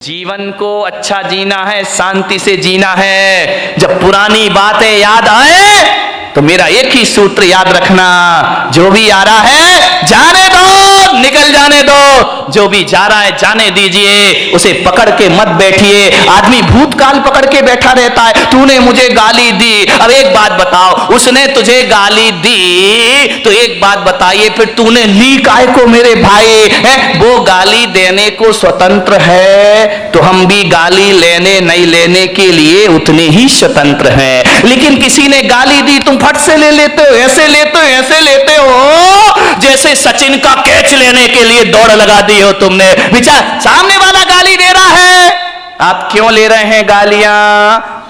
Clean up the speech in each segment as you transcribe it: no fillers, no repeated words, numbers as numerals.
जीवन को अच्छा जीना है, शांति से जीना है। जब पुरानी बातें याद आए तो मेरा एक ही सूत्र याद रखना, जो भी आ रहा है जाने दो, निकल जाने दो। जो भी जा रहा है जाने दीजिए, उसे पकड़ के मत बैठिए। आदमी भूतकाल पकड़ के बैठा रहता है, तूने मुझे गाली दी। अब एक बात बताओ, उसने तुझे गाली दी तो एक बात बताइए, फिर तूने ली काहे को मेरे भाई? है वो गाली देने को स्वतंत्र है, तो हम भी गाली लेने नहीं लेने के लिए उतने ही स्वतंत्र हैं। लेकिन किसी ने गाली दी, तुम फट से ले लेते हो, ऐसे लेते हो, ऐसे लेते हो, जैसे सचिन का कैच लेने के लिए दौड़ लगा दी हो तुमने। विचार, सामने वाला गाली दे रहा है, आप क्यों ले रहे हैं गालियां?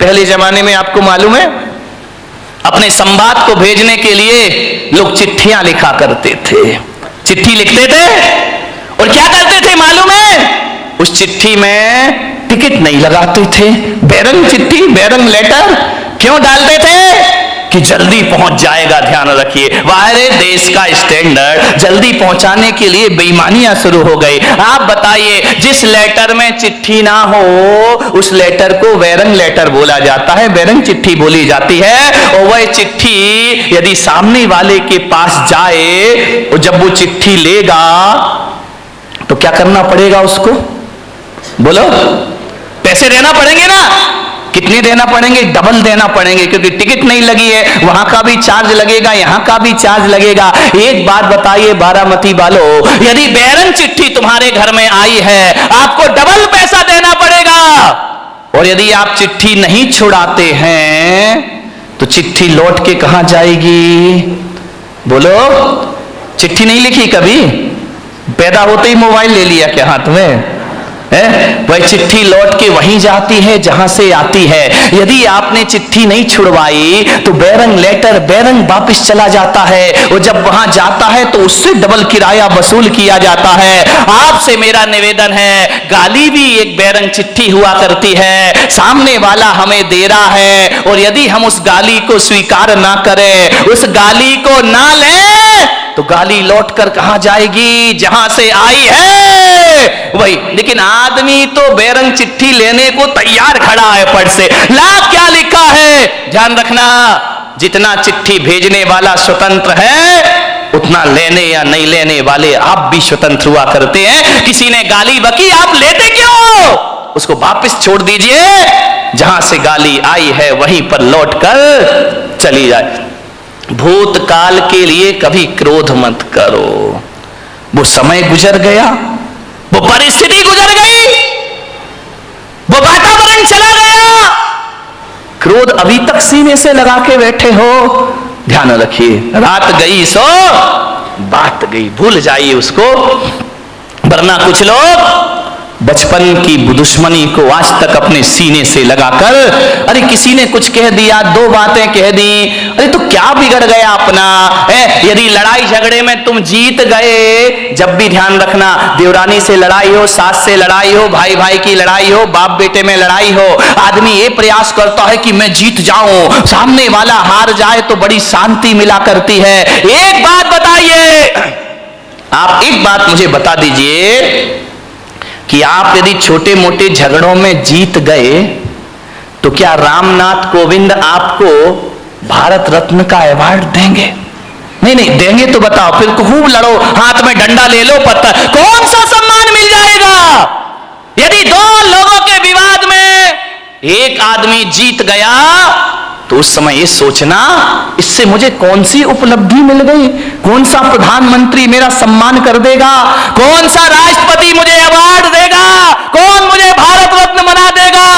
पहले जमाने में आपको मालूम है, अपने संवाद को भेजने के लिए लोग चिट्ठियां लिखा करते थे। चिट्ठी लिखते थे और क्या करते थे मालूम है? उस चिट्ठी में टिकट नहीं लगाते थे। बैरंग चिट्ठी, बैरंग लेटर क्यों डालते थे? कि जल्दी पहुंच जाएगा। ध्यान रखिए, बाहरे देश का स्टैंडर्ड जल्दी पहुंचाने के लिए बेईमानियां शुरू हो गई। आप बताइए, जिस लेटर में चिट्ठी ना हो उस लेटर को बैरंग लेटर बोला जाता है, बैरंग चिट्ठी बोली जाती है। और वह चिट्ठी यदि सामने वाले के पास जाए और जब वो चिट्ठी लेगा तो क्या करना पड़ेगा उसको? बोलो, पैसे देना पड़ेंगे ना? कितने देना पड़ेंगे? डबल देना पड़ेंगे, क्योंकि टिकट नहीं लगी है, वहां का भी चार्ज लगेगा, यहां का भी चार्ज लगेगा। एक बात बताइए बारामती वालों, यदि बैरंग चिट्ठी तुम्हारे घर में आई है, आपको डबल पैसा देना पड़ेगा। और यदि आप चिट्ठी नहीं छुड़ाते हैं तो चिट्ठी लौट के कहां जाएगी? बोलो, चिट्ठी नहीं लिखी कभी? पैदा होते ही मोबाइल ले लिया क्या हाथ में? वह चिट्ठी लौट के वहीं जाती है जहां से आती है। यदि आपने चिट्ठी नहीं छुड़वाई तो बैरंग लेटर बैरंग वापस चला जाता है, और जब वहां जाता है तो उससे डबल किराया वसूल किया जाता है। आपसे मेरा निवेदन है, गाली भी एक बैरंग चिट्ठी हुआ करती है। सामने वाला हमें दे रहा है और यदि हम उस गाली को स्वीकार ना करें, उस गाली को ना लें, तो गाली लौट कर कहां जाएगी? जहां से आई है वही। लेकिन आदमी तो बैरंग चिट्ठी लेने को तैयार खड़ा है, फट से लाभ क्या लिखा है? ध्यान रखना, जितना चिट्ठी भेजने वाला स्वतंत्र है, उतना लेने या नहीं लेने वाले आप भी स्वतंत्र हुआ करते हैं। किसी ने गाली बकी, आप लेते क्यों? उसको वापस छोड़ दीजिए, जहां से गाली आई है वहीं पर लौट कर चली जाए। भूतकाल के लिए कभी क्रोध मत करो, वो समय गुजर गया, वो परिस्थिति गुजर गई, वो वातावरण चला गया। क्रोध अभी तक सीने से लगा के बैठे हो, ध्यान रखिए, रात गई सो बात गई, भूल जाइए उसको। वरना कुछ लोग बचपन की दुश्मनी को आज तक अपने सीने से लगाकर, अरे किसी ने कुछ कह दिया, दो बातें कह दी, अरे तो क्या बिगड़ गया अपना? यदि लड़ाई झगड़े में तुम जीत गए, जब भी ध्यान रखना, देवरानी से लड़ाई हो, सास से लड़ाई हो, भाई भाई की लड़ाई हो, बाप बेटे में लड़ाई हो, आदमी ये प्रयास करता है कि मैं जीत जाऊं, सामने वाला हार जाए तो बड़ी शांति मिला करती है। एक बात बताइए, आप एक बात मुझे बता दीजिए कि आप यदि छोटे मोटे झगड़ों में जीत गए तो क्या रामनाथ कोविंद आपको भारत रत्न का अवार्ड देंगे? नहीं नहीं देंगे तो बताओ, फिर खूब लड़ो, हाथ में डंडा ले लो, पत्थर, कौन सा सम्मान मिल जाएगा? यदि दो लोगों के विवाद में एक आदमी जीत गया तो उस समय ये सोचना, इससे मुझे कौन सी उपलब्धि मिल गई? कौन सा प्रधानमंत्री मेरा सम्मान कर देगा? कौन सा राष्ट्रपति मुझे अवार्ड देगा? कौन मुझे भारत रत्न बना देगा?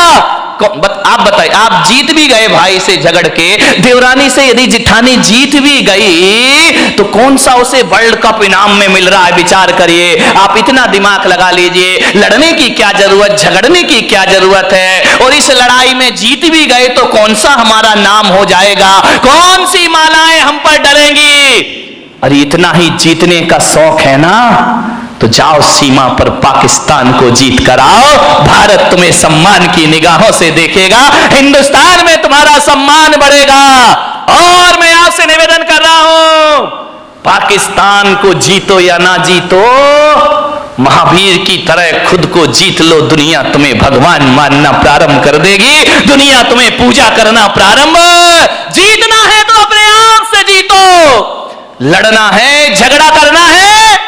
आप बताइए, आप जीत भी गए भाई से झगड़ के, देवरानी से यदि जिठानी जीत भी गई तो कौन सा उसे वर्ल्ड कप इनाम में मिल रहा है? विचार करिए, आप इतना दिमाग लगा लीजिए, लड़ने की क्या जरूरत, झगड़ने की क्या जरूरत है? और इस लड़ाई में जीत भी गए तो कौन सा हमारा नाम हो जाएगा? कौन सी मालाएं हम पर डलेंगी? अरे इतना ही जीतने का शौक है ना, तो जाओ सीमा पर पाकिस्तान को जीत कर आओ, भारत तुम्हें सम्मान की निगाहों से देखेगा, हिंदुस्तान में तुम्हारा सम्मान बढ़ेगा। और मैं आपसे निवेदन कर रहा हूं, पाकिस्तान को जीतो या ना जीतो, महावीर की तरह खुद को जीत लो, दुनिया तुम्हें भगवान मानना प्रारंभ कर देगी, दुनिया तुम्हें पूजा करना प्रारंभ। जीतना है तो अपने आप से जीतो, लड़ना है, झगड़ा करना है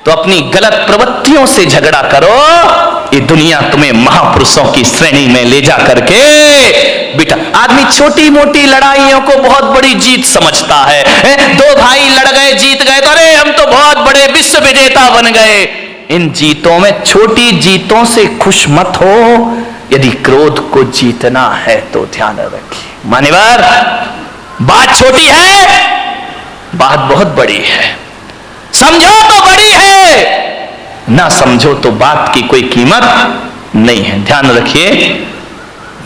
तो अपनी गलत प्रवृत्तियों से झगड़ा करो। ये दुनिया तुम्हें महापुरुषों की श्रेणी में ले जा करके बेटा, आदमी छोटी मोटी लड़ाइयों को बहुत बड़ी जीत समझता है। दो भाई लड़ गए, जीत गए तो अरे हम तो बहुत बड़े विश्व विजेता बन गए। इन जीतों में, छोटी जीतों से खुश मत हो। यदि क्रोध को जीतना है तो ध्यान रखिए मान्यवर, बात छोटी है, बात बहुत बड़ी है। समझो तो बड़ी है, ना समझो तो बात की कोई कीमत नहीं है। ध्यान रखिए,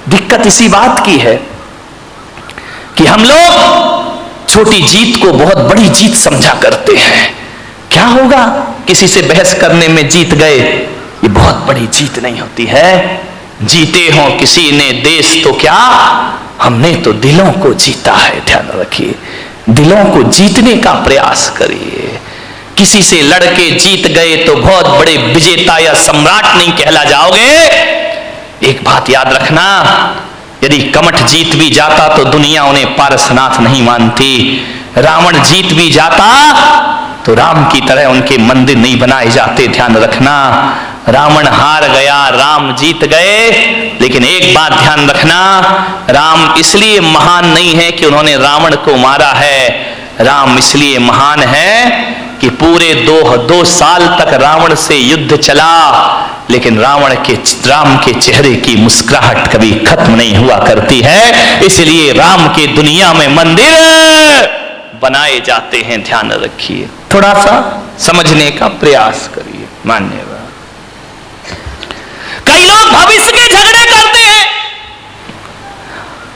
दिक्कत इसी बात की है कि हम लोग छोटी जीत को बहुत बड़ी जीत समझा करते हैं। क्या होगा, किसी से बहस करने में जीत गए, ये बहुत बड़ी जीत नहीं होती है। जीते हो किसी ने देश तो क्या, हमने तो दिलों को जीता है। ध्यान रखिए, दिलों को जीतने का प्रयास करिए। किसी से लड़के जीत गए तो बहुत बड़े विजेता या सम्राट नहीं कहला जाओगे। एक बात याद रखना, यदि कमठ जीत भी जाता तो दुनिया उन्हें पारसनाथ नहीं मानती। रावण जीत भी जाता तो राम की तरह उनके मंदिर नहीं बनाए जाते। ध्यान रखना, रावण हार गया, राम जीत गए। लेकिन एक बात ध्यान रखना, राम इसलिए महान नहीं है कि उन्होंने रावण को मारा है। राम इसलिए महान है कि पूरे दो साल तक रावण से युद्ध चला, लेकिन राम के चेहरे की मुस्कुराहट कभी खत्म नहीं हुआ करती है। इसलिए राम के दुनिया में मंदिर बनाए जाते हैं। ध्यान रखिए, थोड़ा सा समझने का प्रयास करिए। मान्यवर, कई लोग भविष्य के झगड़े करते हैं,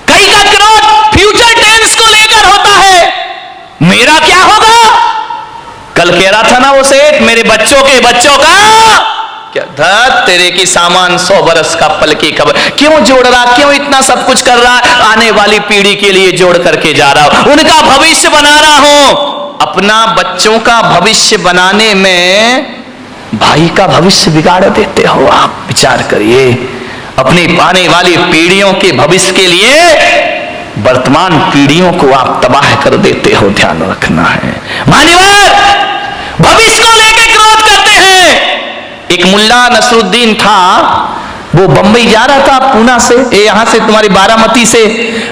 कई का क्रोध फ्यूचर टेंस को लेकर होता है। मेरा क्या होगा, कल कह रहा था ना वो सेठ, मेरे बच्चों के बच्चों का क्या धत तेरे की सामान 100 बरस का पल की खबर। क्यों जोड़ रहा, क्यों इतना सब कुछ कर रहा, आने वाली पीढ़ी के लिए जोड़ करके जा रहा हूं, उनका भविष्य बना रहा हूं। अपना बच्चों का भविष्य बनाने में भाई का भविष्य बिगाड़ देते हो आप। विचार करिए, अपनी आने वाली पीढ़ियों के भविष्य के लिए वर्तमान पीढ़ियों को आप तबाह कर देते हो। ध्यान रखना है मान्यवर, भविष्य को लेकर क्रोध करते हैं। एक मुल्ला नसरुद्दीन था, वो बंबई जा रहा था पूना से, यहां से तुम्हारी बारामती से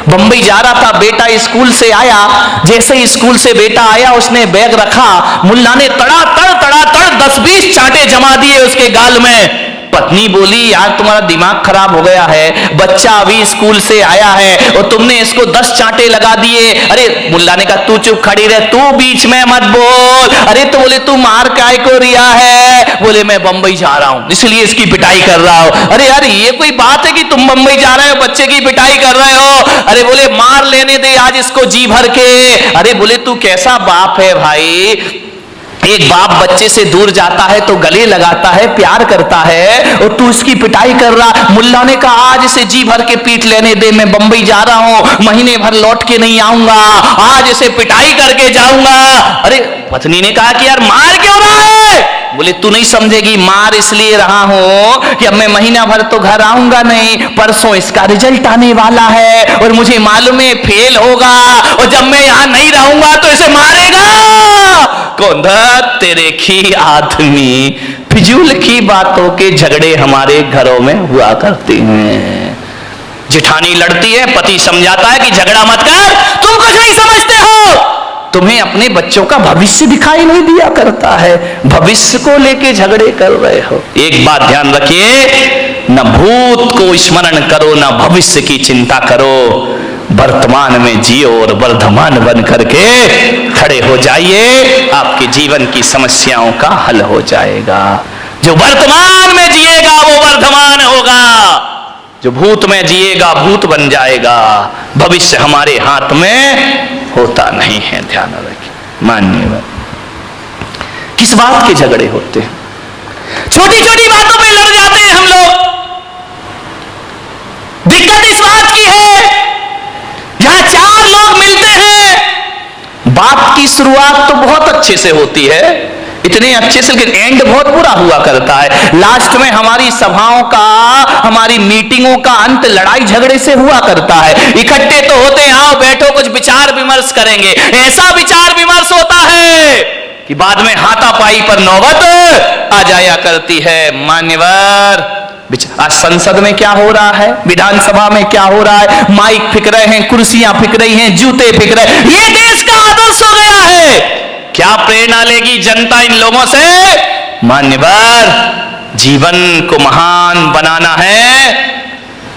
बंबई जा रहा था। बेटा स्कूल से आया, जैसे ही स्कूल से बेटा आया उसने बैग रखा, मुल्ला ने तड़ातड़ 10-20 चांटे जमा दिए उसके गाल में। पत्नी बोली, यार तुम्हारा दिमाग खराब हो गया है, बच्चा अभी स्कूल से आया है और तुमने इसको 10 चांटे लगा दिए। अरे मुल्ला ने कहा, तू चुप खड़ी रह, तू बीच में मत बोल। अरे तो बोले, तू मार काय को रिया है? बोले, मैं बंबई जा रहा हूं इसलिए इसकी पिटाई कर रहा हूं। अरे यार ये कोई बात है कि तुम बंबई जा रहे हो, बच्चे की पिटाई कर रहे हो? अरे बोले, मार लेने दे आज इसको जी भर के। अरे बोले, तू कैसा बाप है भाई, एक बाप बच्चे से दूर जाता है तो गले लगाता है, प्यार करता है, और तू इसकी पिटाई कर रहा। मुल्ला ने कहा, आज इसे जी भर के पीट लेने दे, मैं बंबई जा रहा हूं, महीने भर लौट के नहीं आऊंगा, आज इसे पिटाई करके जाऊंगा। अरे पत्नी ने कहा कि यार मार क्यों रहा है? बोले, तू नहीं समझेगी, मार इसलिए रहा हूं कि अब मैं महीना भर तो घर आऊंगा नहीं, परसों इसका रिजल्ट आने वाला है और मुझे मालूम है फेल होगा, और जब मैं यहां नहीं रहूंगा तो इसे मारेगा कौन? तेरे की आदमी, फिजूल की बातों के झगड़े हमारे घरों में हुआ करते हैं। जेठानी लड़ती है, पति समझाता है कि झगड़ा मत कर, तुम कुछ नहीं समझते हो, तुम्हें अपने बच्चों का भविष्य दिखाई नहीं दिया करता है, भविष्य को लेके झगड़े कर रहे हो। एक बात ध्यान रखिए, न भूत को स्मरण करो, न भविष्य की चिंता करो, वर्तमान में जियो और वर्धमान बन करके खड़े हो जाइए, आपके जीवन की समस्याओं का हल हो जाएगा। जो वर्तमान में जिएगा वो वर्धमान होगा, जो भूत में जिएगा भूत बन जाएगा। भविष्य हमारे हाथ में होता नहीं है, ध्यान रखिए। मान्यवर, किस बात के झगड़े होते हैं? छोटी छोटी बातों पे लड़ जाते हैं हम लोग। दिक्कत इस बात की है, जहां 4 लोग मिलते हैं, बात की शुरुआत तो बहुत अच्छे से होती है, इतने अच्छे से, लेकिन एंड बहुत बुरा हुआ करता है। लास्ट में हमारी सभाओं का, हमारी मीटिंगों का अंत लड़ाई झगड़े से हुआ करता है। इकट्ठे तो होते हैं, आओ बैठो कुछ विचार विमर्श करेंगे, ऐसा विचार विमर्श होता है कि बाद में हाथापाई पर नौबत आ जाया करती है। मान्यवर, आज संसद में क्या हो रहा है, विधानसभा में क्या हो रहा है, माइक फिक रहे हैं, कुर्सियां फिक रही हैं, जूते फिक रहे हैं, ये देश का आदर्श हो गया है। क्या प्रेरणा लेगी जनता इन लोगों से? मान्यवर, जीवन को महान बनाना है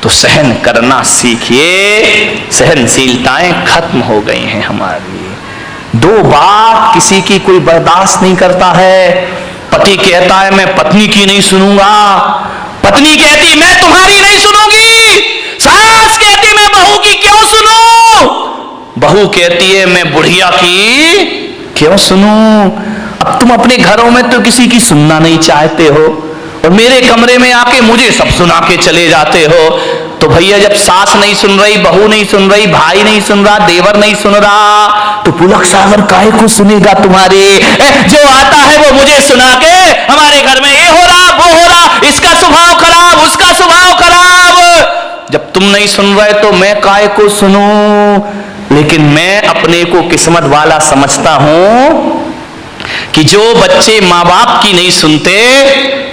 तो सहन करना सीखिए। सहनशीलताएं खत्म हो गई हैं हमारी। दो बात किसी की कोई बर्दाश्त नहीं करता है। पति कहता है मैं पत्नी की नहीं सुनूंगा, पत्नी कहती मैं तुम्हारी नहीं सुनूंगी, सास कहती मैं बहू की क्यों सुनूं, बहू कहती है मैं बुढ़िया की क्यों सुनूं। अब तुम अपने घरों में तो किसी की सुनना नहीं चाहते हो और मेरे कमरे में आके मुझे सब सुना के चले जाते हो। तो भैया जब सास नहीं सुन रही, बहू नहीं सुन रही, भाई नहीं सुन रहा, देवर नहीं सुन रहा, तो पुलक सागर काहे को सुनेगा तुम्हारे? जो आता है वो मुझे सुना के हमारे घर में ये हो रहा, वो हो रहा, इसका स्वभाव खराब, उसका स्वभाव खराब। जब तुम नहीं सुन रहे तो मैं काहे को सुनूं? लेकिन मैं अपने को किस्मत वाला समझता हूं कि जो बच्चे माँ बाप की नहीं सुनते,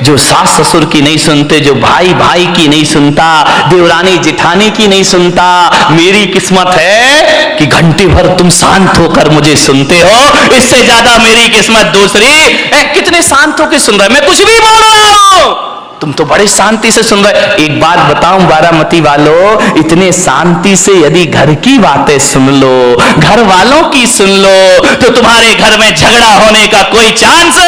जो सास ससुर की नहीं सुनते, जो भाई भाई की नहीं सुनता, देवरानी जिठानी की नहीं सुनता, मेरी किस्मत है कि घंटे भर तुम शांत होकर मुझे सुनते हो। इससे ज्यादा मेरी किस्मत दूसरी। कितने शांत होकर सुन रहे, मैं कुछ भी बोल रहा हूं, तुम तो बड़े शांति से सुन रहे। एक बात बताऊं बारामती वालों, इतने शांति से यदि घर की बातें सुन लो, घर वालों की सुन लो, तो तुम्हारे घर में झगड़ा होने का कोई चांस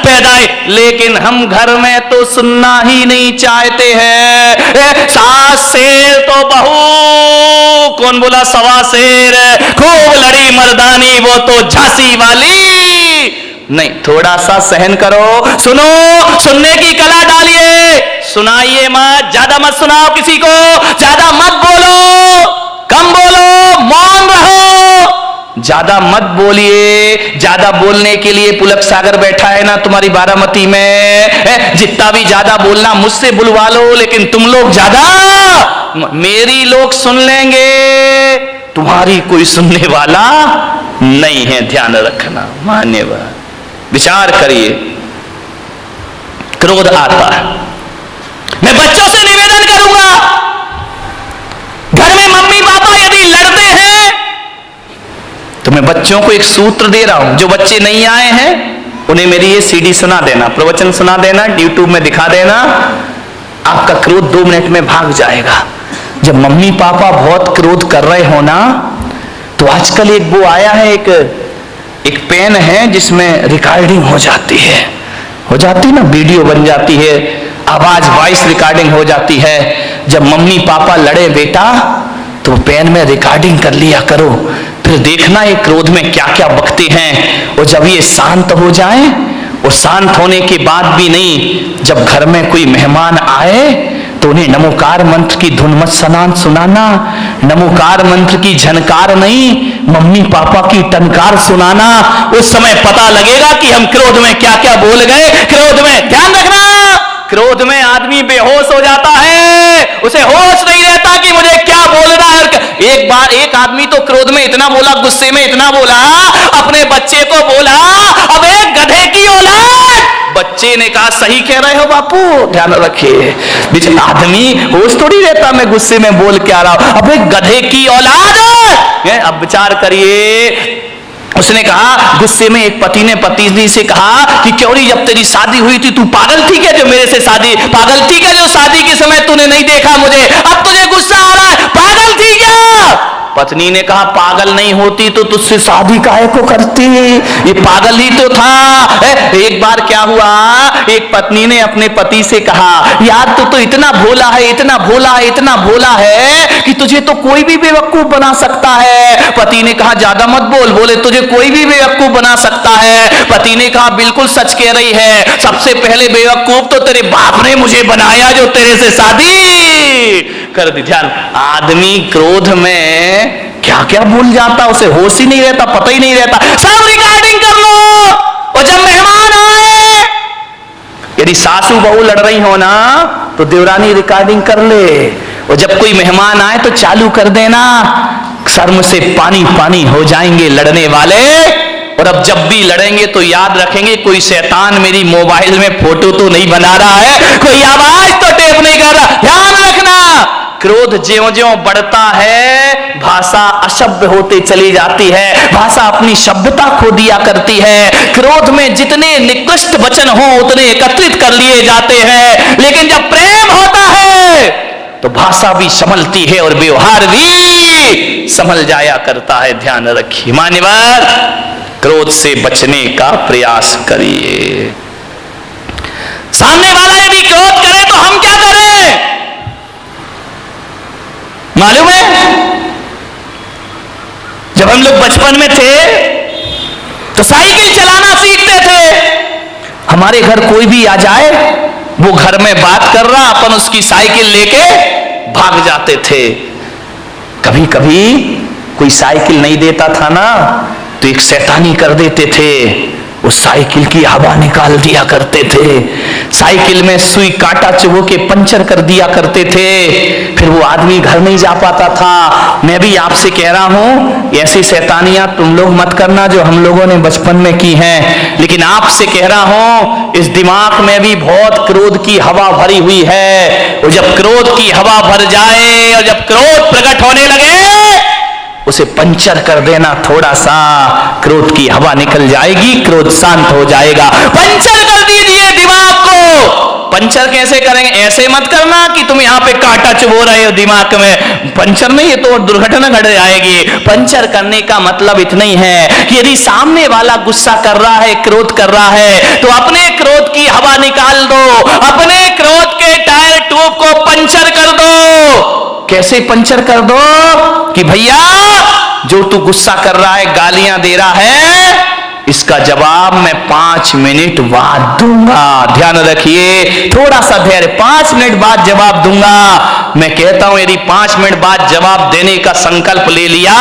पैदा है। लेकिन हम घर में तो सुनना ही नहीं चाहते हैं। सास शेर तो बहू, कौन बोला सवा शेर, खूब लड़ी मर्दानी वो तो झांसी वाली। नहीं, थोड़ा सा सहन करो, सुनो, सुनने की कला डालिए, सुनाइए मत, ज्यादा मत सुनाओ किसी को, ज्यादा मत बोलो, कम बोलो, मौन रहो, ज्यादा मत बोलिए। ज्यादा बोलने के लिए पुलक सागर बैठा है ना तुम्हारी बारामती में, जितना भी ज्यादा बोलना मुझसे बुलवा लो, लेकिन तुम लोग ज्यादा, मेरी लोग सुन लेंगे, तुम्हारी कोई सुनने वाला नहीं है, ध्यान रखना। मान्यवर, विचार करिए, क्रोध आता है। मैं बच्चों से निवेदन करूंगा, घर में मम्मी पापा यदि लड़ते हैं तो मैं बच्चों को एक सूत्र दे रहा हूं। जो बच्चे नहीं आए हैं उन्हें मेरी ये सीडी सुना देना, प्रवचन सुना देना, यूट्यूब में दिखा देना, आपका क्रोध 2 मिनट में भाग जाएगा। जब मम्मी पापा बहुत क्रोध कर रहे हो ना, तो आजकल एक वो आया है, एक पेन है जिसमें रिकॉर्डिंग हो जाती ना, वीडियो बन जाती है, आवाज वॉइस रिकॉर्डिंग हो जाती है। जब मम्मी पापा लड़े बेटा तो पेन में रिकॉर्डिंग कर लिया करो, फिर देखना ये क्रोध में क्या क्या बकते हैं। और जब ये शांत हो जाए, और शांत होने के बाद भी नहीं, जब घर में कोई मेहमान आए तो उन्हें नमोकार मंत्र की धुन मत सुनाना, नमोकार मंत्र की झनकार नहीं, मम्मी पापा की टनकार सुनाना। उस समय पता लगेगा कि हम क्रोध में क्या क्या बोल गए। क्रोध में ध्यान रखना, क्रोध में आदमी बेहोश हो जाता है, उसे होश नहीं रहता कि मुझे क्या बोल रहा है। एक बार एक आदमी तो क्रोध में इतना बोला, गुस्से में इतना बोला, अपने बच्चे को बोला, अबे गधे की औलाद। बच्चे ने कहा सही कह रहे हो बापू, ध्यान रखिए। आदमी होश थोड़ी रहता, मैं गुस्से में बोल क्या रहा हूं, अबे गधे की औलाद। अब विचार करिए, उसने कहा, गुस्से में एक पति ने पत्नी से कहा कि क्यों नहीं, जब तेरी शादी हुई थी तू पागल थी क्या, जो मेरे से शादी, पागल थी क्या जो शादी के समय तूने नहीं देखा मुझे, अब तुझे गुस्सा आ रहा है, पागल थी क्या? पत्नी ने कहा पागल नहीं होती तो तुझसे शादी काहे को करती, ये पागल ही तो था। एक बार क्या हुआ, एक पत्नी ने अपने पति से कहा, यार तू तो इतना भोला है, इतना भोला है, इतना भोला है कि तुझे तो कोई भी बेवकूफ बना सकता है। पति ने कहा ज्यादा मत बोल, बोले तुझे कोई भी बेवकूफ बना सकता है। पति ने कहा बिल्कुल सच कह रही है, सबसे पहले बेवकूफ तो तेरे बाप ने मुझे बनाया जो तेरे से शादी कर दी। ध्यान, आदमी क्रोध में क्या क्या भूल जाता, उसे होश ही नहीं रहता, पता ही नहीं रहता। सब रिकॉर्डिंग कर लो, और जब मेहमान आए यदि सासू बहू लड़ रही हो ना तो देवरानी रिकॉर्डिंग कर ले, और जब कोई मेहमान आए तो चालू कर देना, शर्म से पानी पानी हो जाएंगे लड़ने वाले। और अब जब भी लड़ेंगे तो याद रखेंगे कोई शैतान मेरी मोबाइल में फोटो तो नहीं बना रहा है, कोई आवाज तो टेप नहीं कर रहा। ध्यान रखना, क्रोध ज्यों-ज्यों बढ़ता है भाषा अशब्द होते चली जाती है, भाषा अपनी सभ्यता खो दिया करती है। क्रोध में जितने निकृष्ट वचन हो उतने एकत्रित कर लिए जाते हैं, लेकिन जब प्रेम होता है तो भाषा भी संभलती है और व्यवहार भी संभल जाया करता है। ध्यान रखिए मान्यवर, क्रोध से बचने का प्रयास करिए। सामने वाला यदि क्रोध करे तो हम क्या करें मालूम है? जब हम लोग बचपन में थे तो साइकिल चलाना सीखते थे। हमारे घर कोई भी आ जाए, वो घर में बात कर रहा, अपन उसकी साइकिल लेके भाग जाते थे। कभी कभी कोई साइकिल नहीं देता था ना तो एक शैतानी कर देते थे, उस साइकिल की हवा निकाल दिया करते थे, साइकिल में सुई कांटा चुभो के पंचर कर दिया करते थे, फिर वो आदमी घर नहीं जा पाता था। मैं भी आपसे कह रहा हूं ऐसी शैतानियां तुम लोग मत करना जो हम लोगों ने बचपन में की हैं, लेकिन आपसे कह रहा हूं इस दिमाग में भी बहुत क्रोध की हवा भरी हुई है, और जब क्रोध की हवा भर जाए और जब क्रोध प्रकट होने लगे उसे पंचर कर देना, थोड़ा सा क्रोध की हवा निकल जाएगी, क्रोध शांत हो जाएगा। पंचर कर दीजिए दिमाग को। पंचर कैसे करेंगे? ऐसे मत करना कि तुम यहाँ पे कांटा चुभो रहे हो दिमाग में, पंचर नहीं, ये तो दुर्घटना घट जाएगी। पंचर करने का मतलब इतना ही है कि यदि सामने वाला गुस्सा कर रहा है, क्रोध कर रहा है, तो अपने क्रोध की हवा निकाल दो, अपने क्रोध के टायर ट्यूब को पंचर कर दो। कैसे पंचर कर दो कि भैया जो तू गुस्सा कर रहा है, गालियां दे रहा है, इसका जवाब मैं 5 मिनट बाद दूंगा। ध्यान रखिए, थोड़ा सा धैर्य, 5 मिनट बाद जवाब दूंगा। मैं कहता हूं यदि 5 मिनट बाद जवाब देने का संकल्प ले लिया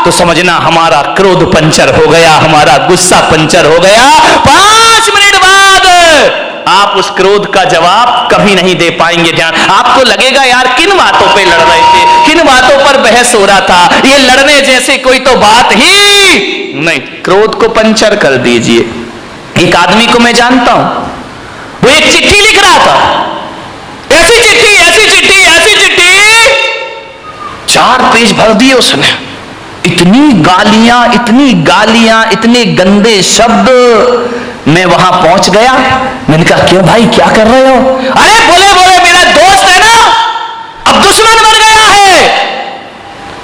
तो समझना हमारा क्रोध पंचर हो गया, हमारा गुस्सा पंचर हो गया। 5 मिनट बाद आप उस क्रोध का जवाब कभी नहीं दे पाएंगे। ध्यान, आपको लगेगा यार किन बातों पे लड़ रहे थे, किन बातों पर बहस हो रहा था, ये लड़ने जैसे कोई तो बात ही नहीं। क्रोध को पंचर कर दीजिए। एक आदमी को मैं जानता हूं, वो एक चिट्ठी लिख रहा था, ऐसी चिट्ठी ऐसी चिट्ठी ऐसी चिट्ठी, 4 पेज भर दिए उसने, इतनी गालियां, इतने गंदे शब्द। मैं वहां पहुंच गया, मैंने कहा क्यों भाई क्या कर रहे हो? अरे बोले मेरा दोस्त है ना, अब दुश्मन बन गया है,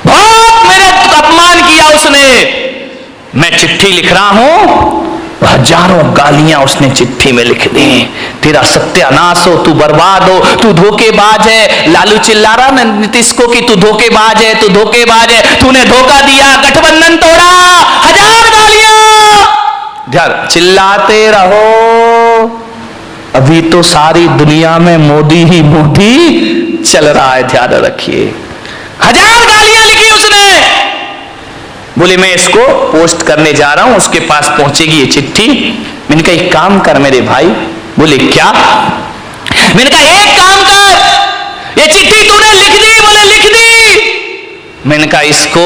बहुत मेरा अपमान किया उसने। मैं चिट्ठी लिख रहा हूं, हजारों गालियां उसने चिट्ठी में लिख दी। तेरा सत्यानाश हो, तू बर्बाद हो, तू धोखेबाज है। लालू चिल्ला रहा ना नीतीश को कि तू धोखेबाज है, तू धोखेबाज है, तूने धोखा दिया, गठबंधन तोड़ा, 1000 गालियां। ध्यान, चिल्लाते रहो, अभी तो सारी दुनिया में मोदी ही मोदी चल रहा है। ध्यान रखिए, 1000 गालियां लिखी उसने। बोले मैं इसको पोस्ट करने जा रहा हूं, उसके पास पहुंचेगी ये चिट्ठी। मैंने कहा एक काम कर मेरे भाई। बोले क्या? मैंने कहा एक काम कर, ये चिट्ठी तूने लिख दी? बोले लिख दी। मैंने कहा इसको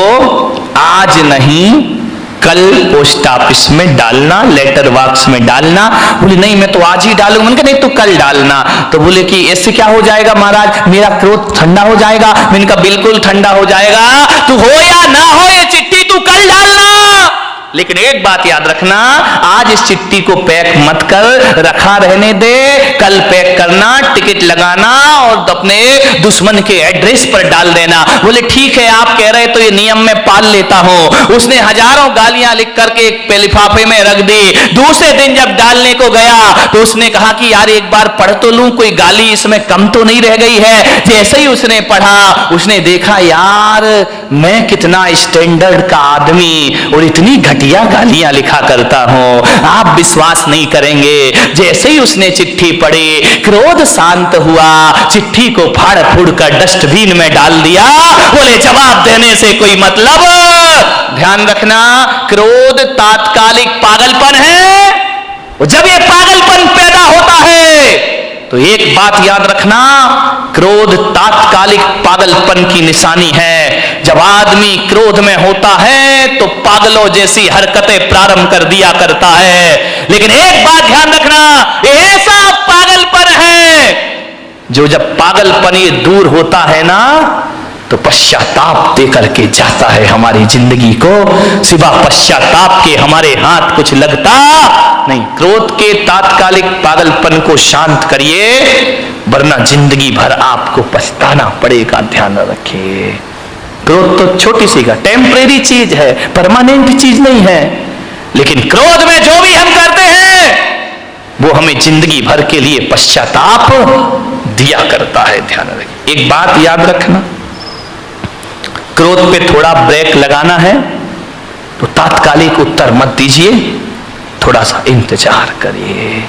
आज नहीं कल पोस्ट ऑफिस में डालना, लेटर बॉक्स में डालना। बोले नहीं मैं तो आज ही डालूंगा। मैंने कहा नहीं तो कल डालना। तो बोले कि इससे क्या हो जाएगा महाराज, मेरा क्रोध ठंडा हो जाएगा। मैंने कहा बिल्कुल ठंडा हो जाएगा, तू हो या ना हो ये चिट्ठी तू कल डालना, लेकिन एक बात याद रखना, आज इस चिट्ठी को पैक मत कर, रखा रहने दे, कल पैक करना, टिकट लगाना और अपने दुश्मन के एड्रेस पर डाल देना। बोले ठीक है आप कह रहे तो ये नियम में पाल लेता हूं। उसने हजारों गालियां लिख करके एक लिफाफे में रख दी। दूसरे दिन जब डालने को गया तो उसने कहा कि यार एक बार पढ़ तो लूं, कोई गाली इसमें कम तो नहीं रह गई है। जैसे ही उसने पढ़ा, उसने देखा यार मैं कितना स्टैंडर्ड का आदमी और इतनी घटिया गालियां लिखा करता हूं, आप विश्वास नहीं करेंगे। जैसे ही उसने चिट्ठी पढ़ी, क्रोध शांत हुआ, चिट्ठी को फाड़ फूड़ कर डस्टबिन में डाल दिया। बोले जवाब देने से कोई मतलब। ध्यान रखना, क्रोध तात्कालिक पागलपन है, और जब ये पागलपन पैदा होता है तो एक बात याद रखना, क्रोध तात्कालिक पागलपन की निशानी है। जब आदमी क्रोध में होता है तो पागलों जैसी हरकतें प्रारंभ कर दिया करता है। लेकिन एक बात ध्यान रखना, ये ऐसा पागलपन है जो जब पागलपन ये दूर होता है ना तो पश्चाताप दे करके जाता है हमारी जिंदगी को। सिवा पश्चाताप के हमारे हाथ कुछ लगता नहीं। क्रोध के तात्कालिक पागलपन को शांत करिए, वरना जिंदगी भर आपको पछताना पड़ेगा। ध्यान रखिए, क्रोध तो छोटी सी का टेम्परेरी चीज है, परमानेंट चीज नहीं है। लेकिन क्रोध में जो भी हम करते हैं वो हमें जिंदगी भर के लिए पश्चाताप दिया करता है। ध्यान रखिए, एक बात याद रखना, क्रोध पे थोड़ा ब्रेक लगाना है तो तात्कालिक उत्तर मत दीजिए, थोड़ा सा इंतजार करिए।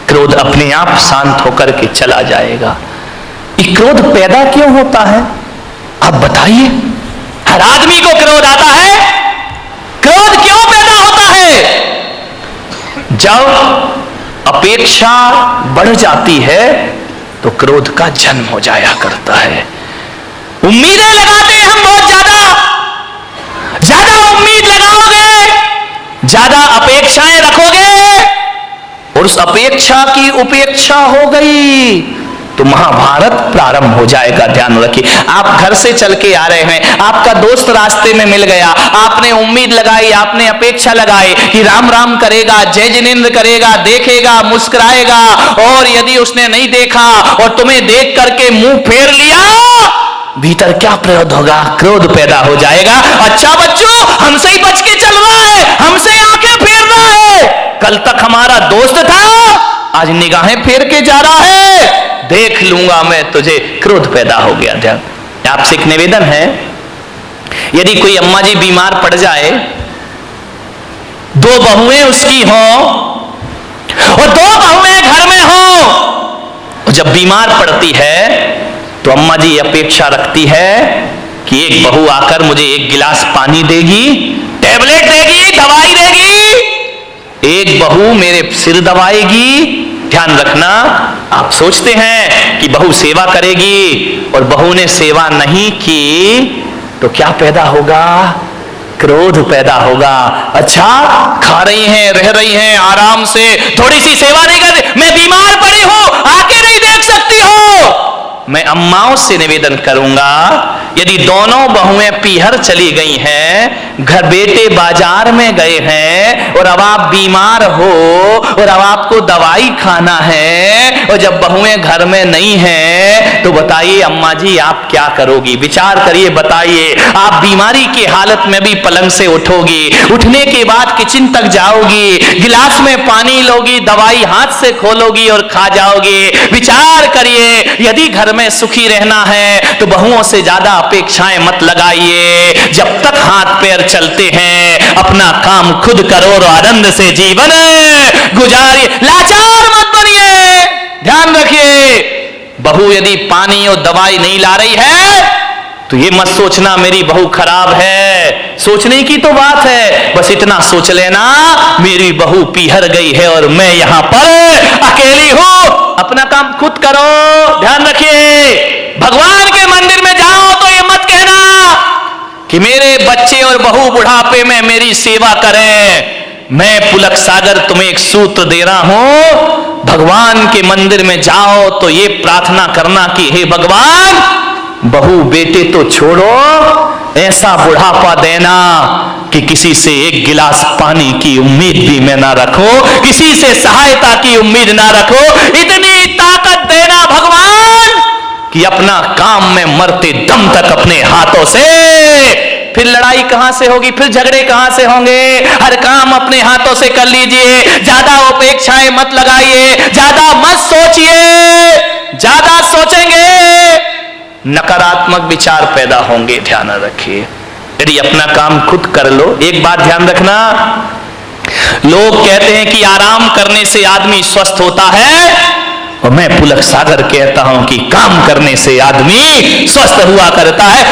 क्रोध अपने आप शांत होकर के चला जाएगा। ये क्रोध पैदा क्यों होता है आप बताइए? हर आदमी को क्रोध आता है। क्रोध क्यों पैदा होता है? जब अपेक्षा बढ़ जाती है तो क्रोध का जन्म हो जाया करता है। उम्मीदें लगाते हैं हम बहुत ज्यादा उम्मीद लगाओगे, ज्यादा अपेक्षाएं रखोगे और उस अपेक्षा की उपेक्षा हो गई तो महाभारत प्रारंभ हो जाएगा। ध्यान रखिए, आप घर से चल के आ रहे हैं, आपका दोस्त रास्ते में मिल गया, आपने उम्मीद लगाई, आपने अपेक्षा लगाई कि राम राम करेगा, जय जिनेंद्र करेगा, देखेगा, मुस्कुराएगा, और यदि उसने नहीं देखा और तुम्हें देख करके मुंह फेर लिया, भीतर क्या प्रयोग होगा? क्रोध पैदा हो जाएगा। अच्छा बच्चों, हमसे ही बच के चल रहा है, हमसे आंखें फेर रहा है, कल तक हमारा दोस्त था, आज निगाहें फेर के जा रहा है, देख लूंगा मैं तुझे। क्रोध पैदा हो गया। ध्यान, आपसे एक निवेदन है, यदि कोई अम्मा जी बीमार पड़ जाए, दो बहुएं उसकी हों और दो बहुएं घर में हों, और जब बीमार पड़ती है तो अम्मा जी अपेक्षा रखती है कि एक बहू आकर मुझे एक गिलास पानी देगी, टैबलेट देगी, दवाई देगी, एक बहू मेरे सिर दबाएगी। ध्यान रखना, आप सोचते हैं कि बहू सेवा करेगी और बहू ने सेवा नहीं की तो क्या पैदा होगा? क्रोध पैदा होगा। अच्छा, खा रही हैं, रह रही हैं आराम से, थोड़ी सी सेवा नहीं कर रही, मैं बीमार पड़ी हूं, आके नहीं देख सकती हो। मैं अम्माओं से निवेदन करूंगा, यदि दोनों बहुएं पीहर चली गई हैं, घर बेटे बाजार में गए हैं और अब आप बीमार हो और अब आपको दवाई खाना है और जब बहुएं घर में नहीं हैं तो बताइए अम्मा जी आप क्या करोगी? विचार करिए, बताइए। आप बीमारी की हालत में भी पलंग से उठोगी, उठने के बाद किचन तक जाओगी, गिलास में पानी लोगी, दवाई हाथ से खोलोगी और खा जाओगी। विचार करिए, यदि घर में सुखी रहना है तो बहुओं से ज्यादा अपेक्षाएं मत लगाइए। जब तक हाथ पैर चलते हैं अपना काम खुद करो और आनंद से जीवन गुजारिए, लाचार मत बनिए। ध्यान रखिए, बहू यदि पानी और दवाई नहीं ला रही है तो ये मत सोचना मेरी बहू खराब है, सोचने की तो बात है, बस इतना सोच लेना मेरी बहू पीहर गई है और मैं यहां पर अकेली हूं, अपना काम खुद करो। ध्यान रखिए, भगवान के मंदिर में जाओ तो ये मत कहना कि मेरे बच्चे और बहू बुढ़ापे में मेरी सेवा करें। मैं पुलक सागर तुम्हें एक सूत्र दे रहा हूं, भगवान के मंदिर में जाओ तो ये प्रार्थना करना कि हे भगवान, बहू बेटे तो छोड़ो, ऐसा बुढ़ापा देना कि किसी से एक गिलास पानी की उम्मीद भी मैं ना रखूं, किसी से सहायता की उम्मीद ना रखो, इतनी ताकत देना भगवान कि अपना काम में मरते दम तक अपने हाथों से। फिर लड़ाई कहां से होगी, फिर झगड़े कहां से होंगे? हर काम अपने हाथों से कर लीजिए, ज्यादा अपेक्षाएं मत लगाइए, ज्यादा मत सोचिए। ज्यादा सोचेंगे नकारात्मक विचार पैदा होंगे। ध्यान रखिए, यदि अपना काम खुद कर लो। एक बात ध्यान रखना, लोग कहते हैं कि आराम करने से आदमी स्वस्थ होता है, और मैं पुलक सागर कहता हूं कि काम करने से आदमी स्वस्थ हुआ करता है।